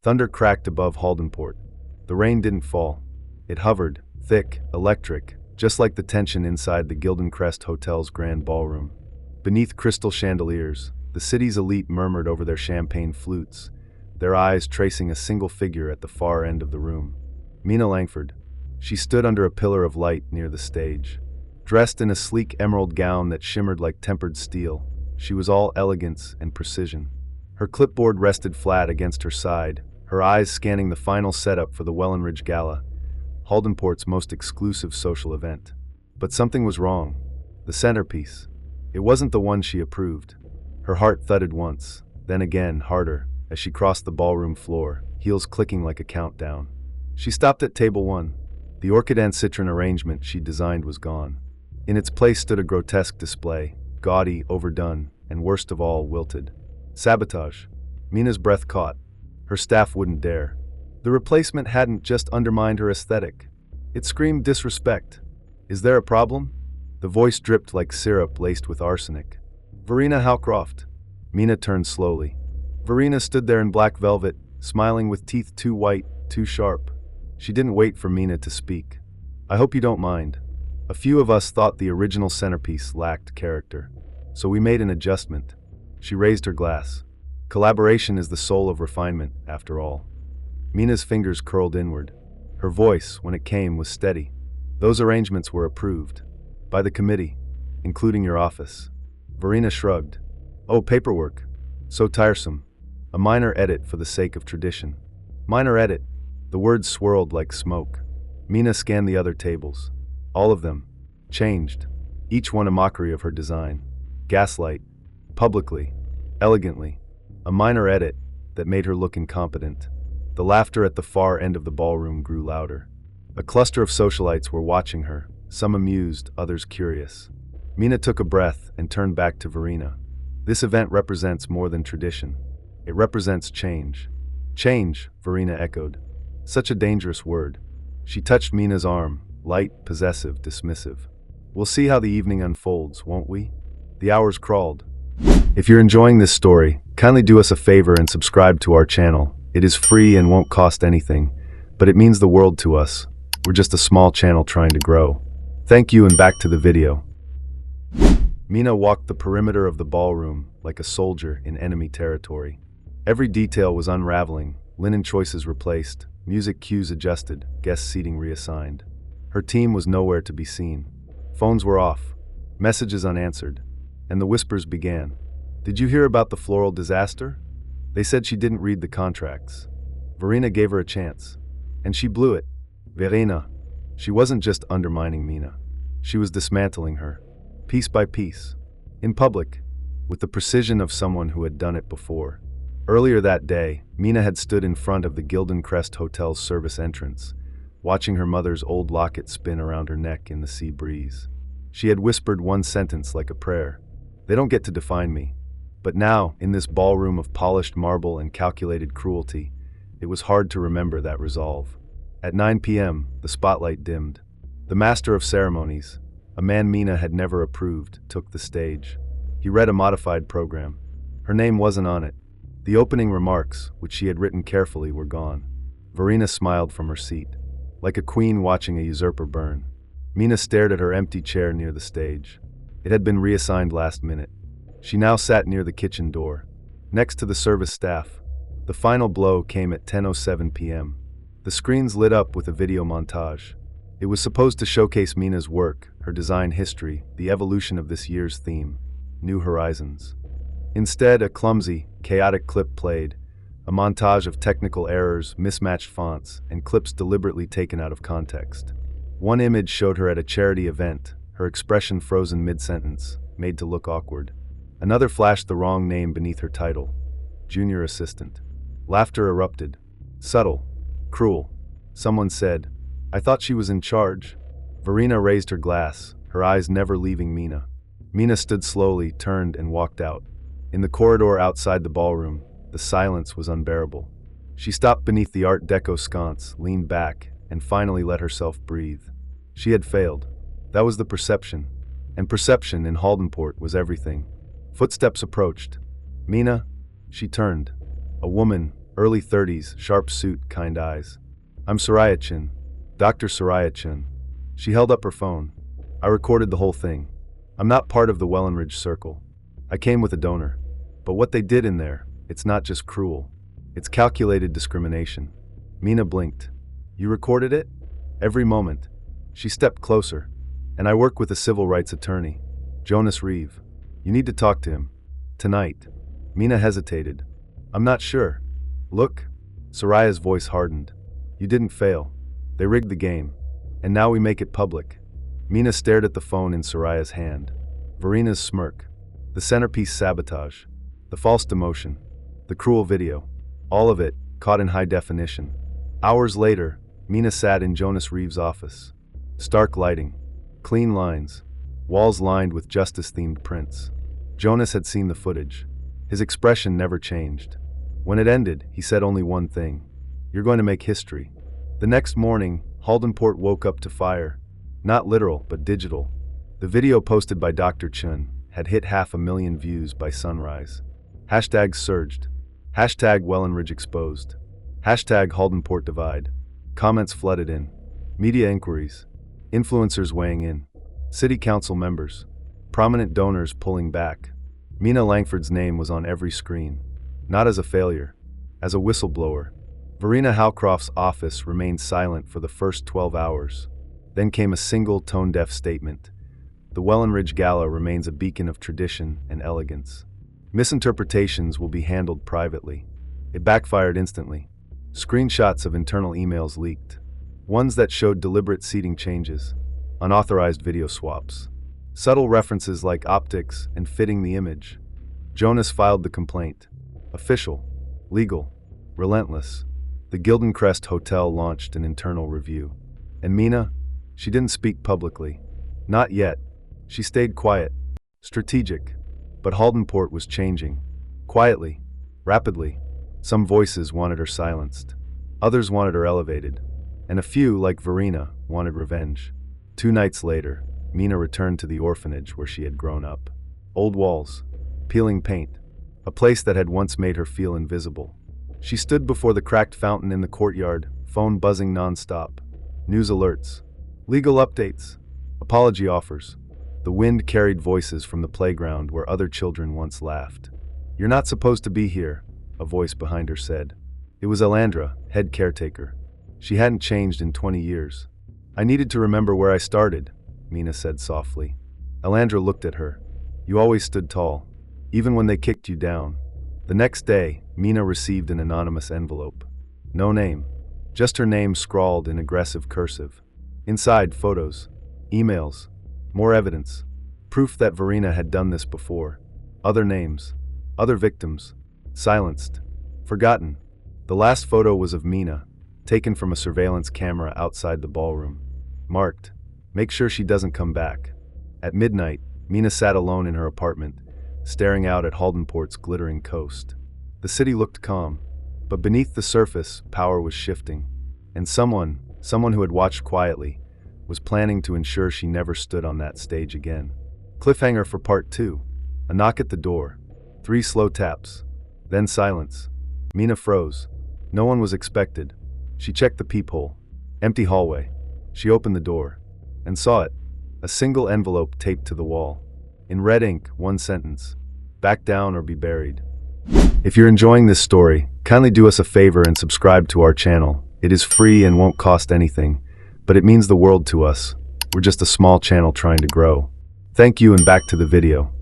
Thunder cracked above Haldenport. The rain didn't fall. It hovered, thick, electric, just like the tension inside the Gildencrest Hotel's grand ballroom. Beneath crystal chandeliers, the city's elite murmured over their champagne flutes, their eyes tracing a single figure at the far end of the room. Mina Langford. She stood under a pillar of light near the stage. Dressed in a sleek emerald gown that shimmered like tempered steel, she was all elegance and precision. Her clipboard rested flat against her side, her eyes scanning the final setup for the Wellenridge Gala, Haldenport's most exclusive social event. But something was wrong. The centerpiece. It wasn't the one she approved. Her heart thudded once, then again, harder, as she crossed the ballroom floor, heels clicking like a countdown. She stopped at table 1. The orchid and citron arrangement she'd designed was gone. In its place stood a grotesque display, gaudy, overdone, and worst of all, wilted. Sabotage. Mina's breath caught. Her staff wouldn't dare. The replacement hadn't just undermined her aesthetic. It screamed disrespect. Is there a problem? The voice dripped like syrup laced with arsenic. Verena Howcroft. Mina turned slowly. Verena stood there in black velvet, smiling with teeth too white, too sharp. She didn't wait for Mina to speak. I hope you don't mind. A few of us thought the original centerpiece lacked character, so we made an adjustment. She raised her glass. Collaboration is the soul of refinement, after all. Mina's fingers curled inward. Her voice, when it came, was steady. Those arrangements were approved. By the committee, including your office. Verena shrugged. Oh, paperwork. So tiresome. A minor edit for the sake of tradition. Minor edit. The words swirled like smoke. Mina scanned the other tables. All of them. Changed. Each one a mockery of her design. Gaslight. Publicly. Elegantly. A minor edit that made her look incompetent. The laughter at the far end of the ballroom grew louder. A cluster of socialites were watching her, some amused, others curious. Mina took a breath and turned back to Verena. This event represents more than tradition. It represents change. Change, Verena echoed. Such a dangerous word. She touched Mina's arm, light, possessive, dismissive. We'll see how the evening unfolds, won't we? The hours crawled. If you're enjoying this story, kindly do us a favor and subscribe to our channel. It is free and won't cost anything, but it means the world to us. We're just a small channel trying to grow. Thank you, and back to the video. Mina walked the perimeter of the ballroom like a soldier in enemy territory. Every detail was unraveling, linen choices replaced, music cues adjusted, guest seating reassigned. Her team was nowhere to be seen. Phones were off, messages unanswered, and the whispers began. Did you hear about the floral disaster? They said she didn't read the contracts. Verena gave her a chance, and she blew it. Verena. She wasn't just undermining Mina. She was dismantling her, piece by piece, in public, with the precision of someone who had done it before. Earlier that day, Mina had stood in front of the Gildencrest Hotel's service entrance, watching her mother's old locket spin around her neck in the sea breeze. She had whispered one sentence like a prayer. They don't get to define me. But now, in this ballroom of polished marble and calculated cruelty, it was hard to remember that resolve. At 9 p.m., the spotlight dimmed. The master of ceremonies, a man Mina had never approved, took the stage. He read a modified program. Her name wasn't on it. The opening remarks, which she had written carefully, were gone. Verena smiled from her seat, like a queen watching a usurper burn. Mina stared at her empty chair near the stage. It had been reassigned last minute. She now sat near the kitchen door, next to the service staff. The final blow came at 10:07 p.m. The screens lit up with a video montage. It was supposed to showcase Mina's work, her design history, the evolution of this year's theme, New Horizons. Instead, a clumsy, chaotic clip played, a montage of technical errors, mismatched fonts, and clips deliberately taken out of context. One image showed her at a charity event, her expression frozen mid-sentence, made to look awkward. Another flashed the wrong name beneath her title, junior assistant. Laughter erupted. Subtle. Cruel. Someone said, I thought she was in charge. Verena raised her glass, her eyes never leaving Mina. Mina stood slowly, turned, and walked out. In the corridor outside the ballroom, the silence was unbearable. She stopped beneath the Art Deco sconce, leaned back, and finally let herself breathe. She had failed. That was the perception. And perception in Haldenport was everything. Footsteps approached. Mina? She turned. A woman, early 30s, sharp suit, kind eyes. I'm Soraya Chin. Dr. Soraya Chin. She held up her phone. I recorded the whole thing. I'm not part of the Wellenridge circle. I came with a donor. But what they did in there, it's not just cruel. It's calculated discrimination. Mina blinked. You recorded it? Every moment. She stepped closer. And I work with a civil rights attorney, Jonas Reeve. You need to talk to him. Tonight. Mina hesitated. I'm not sure. Look. Soraya's voice hardened. You didn't fail. They rigged the game. And now we make it public. Mina stared at the phone in Soraya's hand. Verina's smirk. The centerpiece sabotage. The false demotion. The cruel video. All of it, caught in high definition. Hours later, Mina sat in Jonas Reeve's office. Stark lighting. Clean lines. Walls lined with justice-themed prints. Jonas had seen the footage. His expression never changed. When it ended, he said only one thing. You're going to make history. The next morning, Haldenport woke up to fire. Not literal, but digital. The video posted by Dr. Chun had hit 500,000 views by sunrise. Hashtags surged. Hashtag Wellenridge exposed. Hashtag Haldenport divide. Comments flooded in. Media inquiries. Influencers weighing in. City council members. Prominent donors pulling back. Mina Langford's name was on every screen. Not as a failure. As a whistleblower. Verena Howcroft's office remained silent for the first 12 hours. Then came a single tone-deaf statement. The Wellenridge Gala remains a beacon of tradition and elegance. Misinterpretations will be handled privately. It backfired instantly. Screenshots of internal emails leaked. Ones that showed deliberate seating changes. Unauthorized video swaps. Subtle references like optics and fitting the image. Jonas filed the complaint. Official. Legal. Relentless. The Gildencrest Hotel launched an internal review. And Mina? She didn't speak publicly. Not yet. She stayed quiet. Strategic. But Haldenport was changing. Quietly. Rapidly. Some voices wanted her silenced. Others wanted her elevated. And a few, like Verena, wanted revenge. 2 nights later, Mina returned to the orphanage where she had grown up. Old walls. Peeling paint. A place that had once made her feel invisible. She stood before the cracked fountain in the courtyard, phone buzzing non-stop. News alerts. Legal updates. Apology offers. The wind carried voices from the playground where other children once laughed. You're not supposed to be here, a voice behind her said. It was Elandra, head caretaker. She hadn't changed in 20 years. I needed to remember where I started, Mina said softly. Elandra looked at her. You always stood tall, even when they kicked you down. The next day, Mina received an anonymous envelope. No name. Just her name scrawled in aggressive cursive. Inside, photos. Emails. More evidence. Proof that Verena had done this before. Other names. Other victims. Silenced. Forgotten. The last photo was of Mina, taken from a surveillance camera outside the ballroom. Marked. Make sure she doesn't come back. At midnight, Mina sat alone in her apartment, staring out at Haldenport's glittering coast. The city looked calm, but beneath the surface, power was shifting. And someone who had watched quietly, was planning to ensure she never stood on that stage again. Cliffhanger for part 2. A knock at the door. 3 slow taps. Then silence. Mina froze. No one was expected. She checked the peephole. Empty hallway. She opened the door. And saw it. A single envelope taped to the wall. In red ink, 1 sentence. Back down or be buried. If you're enjoying this story, kindly do us a favor and subscribe to our channel. It is free and won't cost anything. But it means the world to us. We're just a small channel trying to grow. Thank you, and back to the video.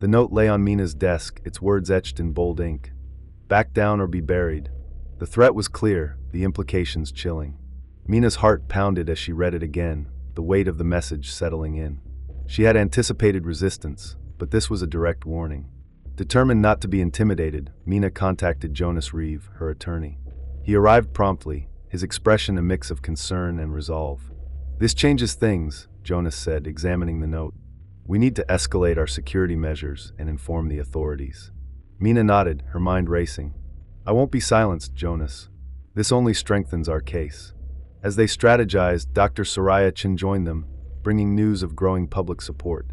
The note lay on Mina's desk, its words etched in bold ink. Back down or be buried. The threat was clear, the implications chilling. Mina's heart pounded as she read it again, the weight of the message settling in. She had anticipated resistance, but this was a direct warning. Determined not to be intimidated, Mina contacted Jonas Reeve, her attorney. He arrived promptly, his expression a mix of concern and resolve. This changes things, Jonas said, examining the note. We need to escalate our security measures and inform the authorities. Mina nodded, her mind racing. I won't be silenced, Jonas. This only strengthens our case. As they strategized, Dr. Soraya Chin joined them, bringing news of growing public support.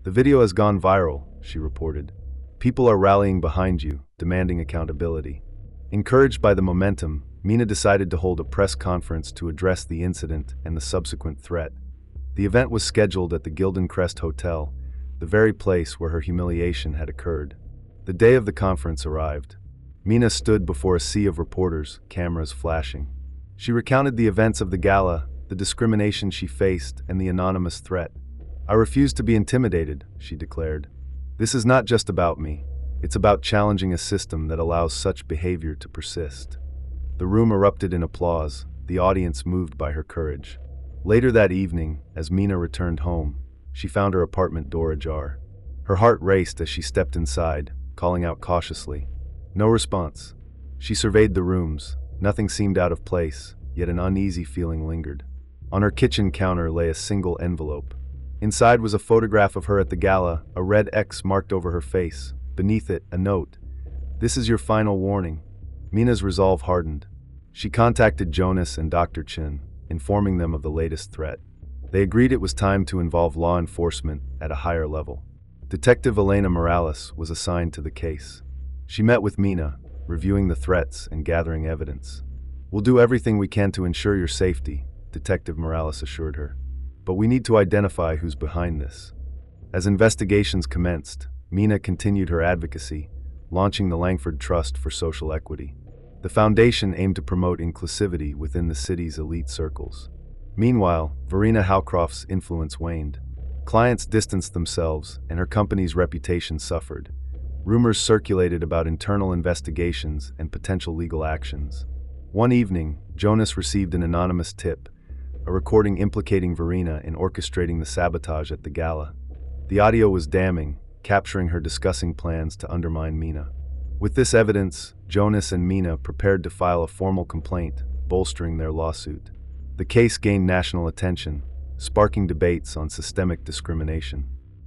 The video has gone viral, she reported. People are rallying behind you, demanding accountability. Encouraged by the momentum, Mina decided to hold a press conference to address the incident and the subsequent threat. The event was scheduled at the Gildan Crest Hotel, the very place where her humiliation had occurred. The day of the conference arrived. Mina stood before a sea of reporters, cameras flashing. She recounted the events of the gala, the discrimination she faced, and the anonymous threat. "I refuse to be intimidated," she declared. "This is not just about me. It's about challenging a system that allows such behavior to persist." The room erupted in applause, the audience moved by her courage. Later that evening, as Mina returned home, she found her apartment door ajar. Her heart raced as she stepped inside, calling out cautiously. No response. She surveyed the rooms. Nothing seemed out of place, yet an uneasy feeling lingered. On her kitchen counter lay a single envelope. Inside was a photograph of her at the gala, a red X marked over her face. Beneath it, a note. "This is your final warning." Mina's resolve hardened. She contacted Jonas and Dr. Chin, informing them of the latest threat. They agreed it was time to involve law enforcement at a higher level. Detective Elena Morales was assigned to the case. She met with Mina, reviewing the threats and gathering evidence. "We'll do everything we can to ensure your safety," Detective Morales assured her. "But we need to identify who's behind this." As investigations commenced, Mina continued her advocacy, launching the Langford Trust for Social Equity. The foundation aimed to promote inclusivity within the city's elite circles. Meanwhile, Verena Howcroft's influence waned. Clients distanced themselves, and her company's reputation suffered. Rumors circulated about internal investigations and potential legal actions. One evening, Jonas received an anonymous tip, a recording implicating Verena in orchestrating the sabotage at the gala. The audio was damning, capturing her discussing plans to undermine Mina. With this evidence, Jonas and Mina prepared to file a formal complaint, bolstering their lawsuit. The case gained national attention, sparking debates on systemic discrimination.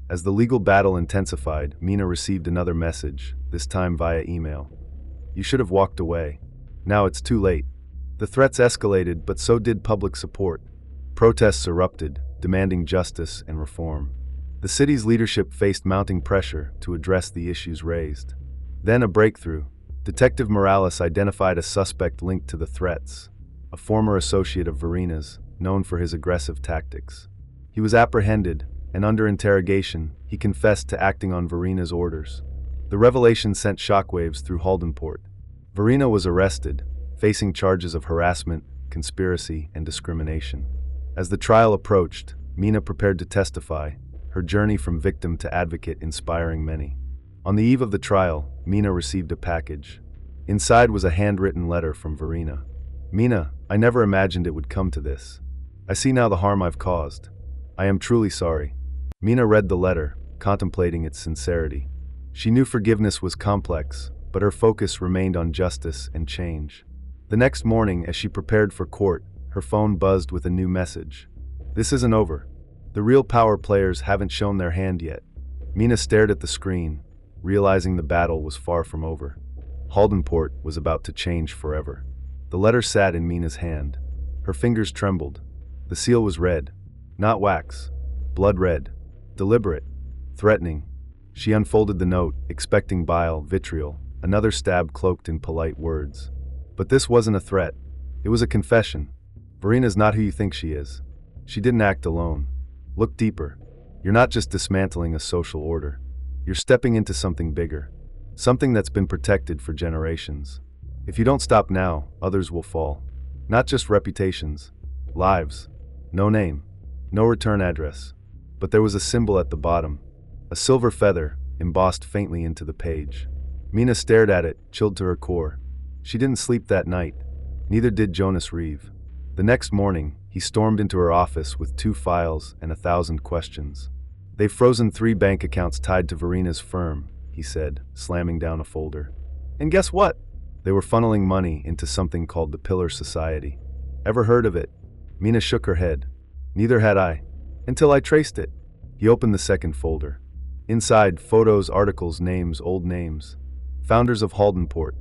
As the legal battle intensified, Mina received another message, this time via email. "You should have walked away. Now it's too late." The threats escalated, but so did public support. Protests erupted, demanding justice and reform. The city's leadership faced mounting pressure to address the issues raised. Then a breakthrough. Detective Morales identified a suspect linked to the threats, a former associate of Verena's, known for his aggressive tactics. He was apprehended, and under interrogation, he confessed to acting on Verena's orders. The revelation sent shockwaves through Haldenport. Verena was arrested, facing charges of harassment, conspiracy, and discrimination. As the trial approached, Mina prepared to testify, her journey from victim to advocate inspiring many. On the eve of the trial, Mina received a package. Inside was a handwritten letter from Verena. "Mina, I never imagined it would come to this. I see now the harm I've caused. I am truly sorry." Mina read the letter, contemplating its sincerity. She knew forgiveness was complex, but her focus remained on justice and change. The next morning, as she prepared for court, her phone buzzed with a new message. "This isn't over. The real power players haven't shown their hand yet." Mina stared at the screen, realizing the battle was far from over. Haldenport was about to change forever. The letter sat in Mina's hand. Her fingers trembled. The seal was red. Not wax. Blood red. Deliberate. Threatening. She unfolded the note, expecting bile, vitriol, another stab cloaked in polite words. But this wasn't a threat. It was a confession. "Verena's not who you think she is. She didn't act alone. Look deeper. You're not just dismantling a social order. You're stepping into something bigger. Something that's been protected for generations. If you don't stop now, others will fall. Not just reputations. Lives. No name. No return address. But there was a symbol at the bottom. A silver feather, embossed faintly into the page. Mina stared at it, chilled to her core. She didn't sleep that night. Neither did Jonas Reeve. The next morning, he stormed into her office with 2 files and 1,000 questions. "They've frozen 3 bank accounts tied to Verena's firm," he said, slamming down a folder. "And guess what? They were funneling money into something called the Pillar Society. Ever heard of it?" Mina shook her head. "Neither had I. Until I traced it." He opened the second folder. Inside, photos, articles, names, old names. Founders of Haldenport,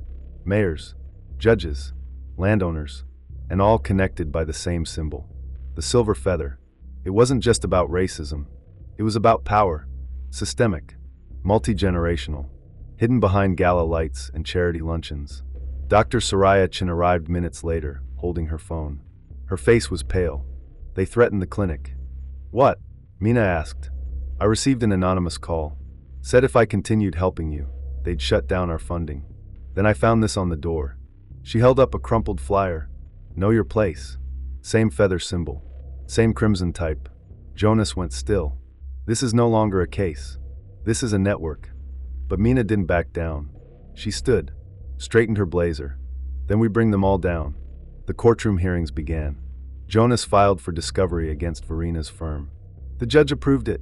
mayors, judges, landowners, and all connected by the same symbol. The silver feather. It wasn't just about racism. It was about power. Systemic. Multi-generational. Hidden behind gala lights and charity luncheons. Dr. Soraya Chin arrived minutes later, holding her phone. Her face was pale. They threatened the clinic. What? Mina asked. I received an anonymous call. Said if I continued helping you, they'd shut down our funding. Then I found this on the door. She held up a crumpled flyer. Know your place. Same feather symbol. Same crimson type. Jonas went still. This is no longer a case. This is a network. But Mina didn't back down. She stood, straightened her blazer. Then we bring them all down. The courtroom hearings began. Jonas filed for discovery against Verina's firm. The judge approved it.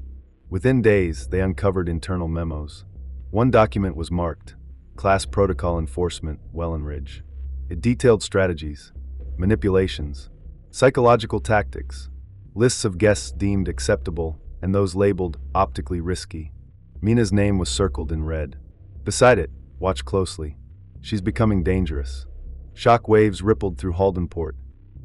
Within days, they uncovered internal memos. One document was marked, Class Protocol Enforcement, Wellenridge. It detailed strategies, manipulations, psychological tactics, lists of guests deemed acceptable and those labeled optically risky. Mina's name was circled in red. Beside it, watch closely. She's becoming dangerous. Shock waves rippled through Haldenport.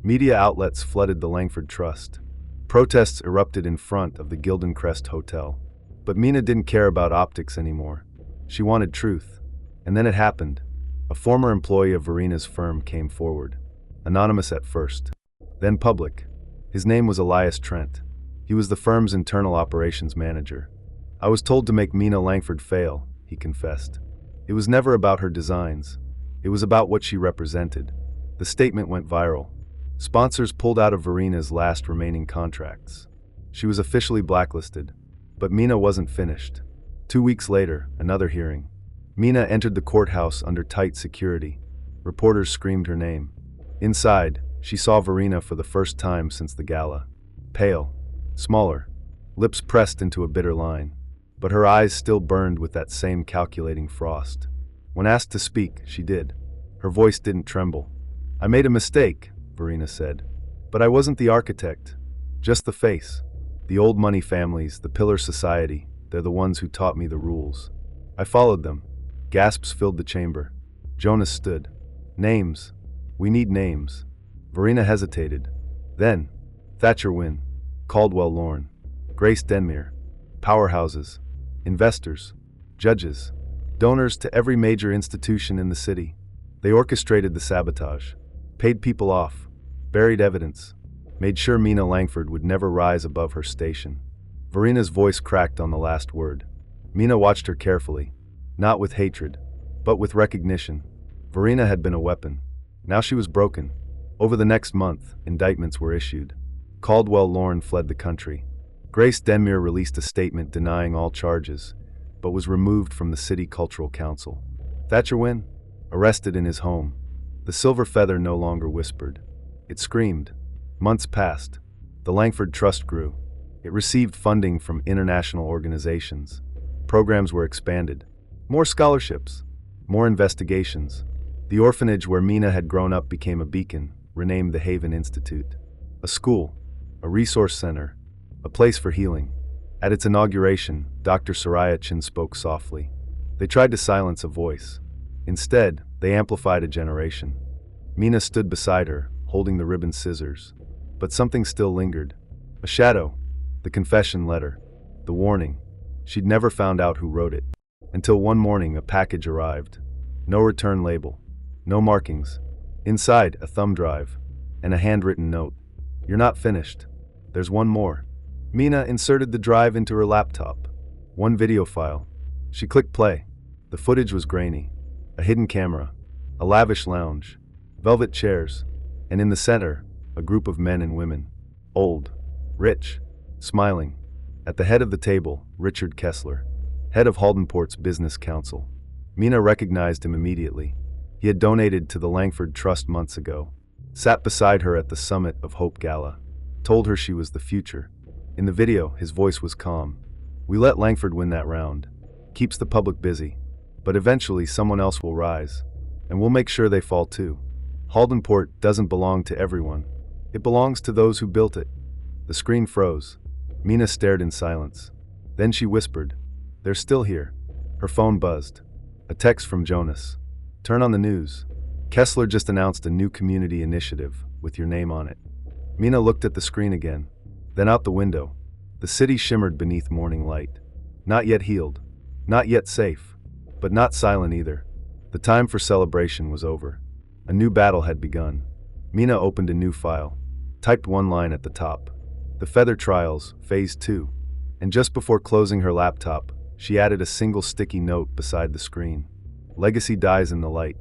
Media outlets flooded the Langford Trust. Protests erupted in front of the Gildencrest Hotel. But Mina didn't care about optics anymore. She wanted truth. And then it happened. A former employee of Verina's firm came forward. Anonymous at first, then public. His name was Elias Trent. He was the firm's internal operations manager. I was told to make Mina Langford fail, he confessed. It was never about her designs. It was about what she represented. The statement went viral. Sponsors pulled out of Verina's last remaining contracts. She was officially blacklisted. But Mina wasn't finished. 2 weeks later, another hearing. Mina entered the courthouse under tight security. Reporters screamed her name. Inside, she saw Verina for the first time since the gala. Pale, smaller, lips pressed into a bitter line. But her eyes still burned with that same calculating frost. When asked to speak, she did. Her voice didn't tremble. I made a mistake, Verina said. But I wasn't the architect. Just the face. The old money families, the pillar society, they're the ones who taught me the rules. I followed them. Gasps filled the chamber. Jonas stood. Names. We need names. Verina hesitated. Then, Thatcher Wynne, Caldwell Lorne, Grace Denmere, powerhouses, investors, judges, donors to every major institution in the city. They orchestrated the sabotage, paid people off, buried evidence, made sure Mina Langford would never rise above her station. Verina's voice cracked on the last word. Mina watched her carefully, not with hatred, but with recognition. Verina had been a weapon. Now she was broken. Over the next month, indictments were issued. Caldwell Lorne fled the country. Grace Denmere released a statement denying all charges, but was removed from the City Cultural Council. Thatcher Wynne, arrested in his home. The silver feather no longer whispered. It screamed. Months passed. The Langford Trust grew. It received funding from international organizations. Programs were expanded. More scholarships. More investigations. The orphanage where Mina had grown up became a beacon, renamed the Haven Institute. A school. A resource center. A place for healing. At its inauguration, Dr. Soraya Chin spoke softly. They tried to silence a voice. Instead, they amplified a generation. Mina stood beside her, holding the ribbon scissors. But something still lingered. A shadow. The confession letter. The warning. She'd never found out who wrote it. Until one morning a package arrived. No return label. No markings. Inside, a thumb drive. And a handwritten note. You're not finished. There's one more. Mina inserted the drive into her laptop. One video file. She clicked play. The footage was grainy. A hidden camera. A lavish lounge. Velvet chairs. And in the center, a group of men and women. Old. Rich. Smiling. At the head of the table, Richard Kessler, head of Haldenport's business council. Mina recognized him immediately. He had donated to the Langford Trust months ago. Sat beside her at the Summit of Hope Gala. Told her she was the future. In the video, his voice was calm. We let Langford win that round. Keeps the public busy. But eventually someone else will rise. And we'll make sure they fall too. Haldenport doesn't belong to everyone. It belongs to those who built it. The screen froze. Mina stared in silence. Then she whispered, "They're still here." Her phone buzzed. A text from Jonas. "Turn on the news. Kessler just announced a new community initiative with your name on it." Mina looked at the screen again, then out the window. The city shimmered beneath morning light. Not yet healed. Not yet safe. But not silent either. The time for celebration was over. A new battle had begun. Mina opened a new file, typed one line at the top. The Feather Trials, Phase 2. And just before closing her laptop, she added a single sticky note beside the screen. Legacy dies in the light.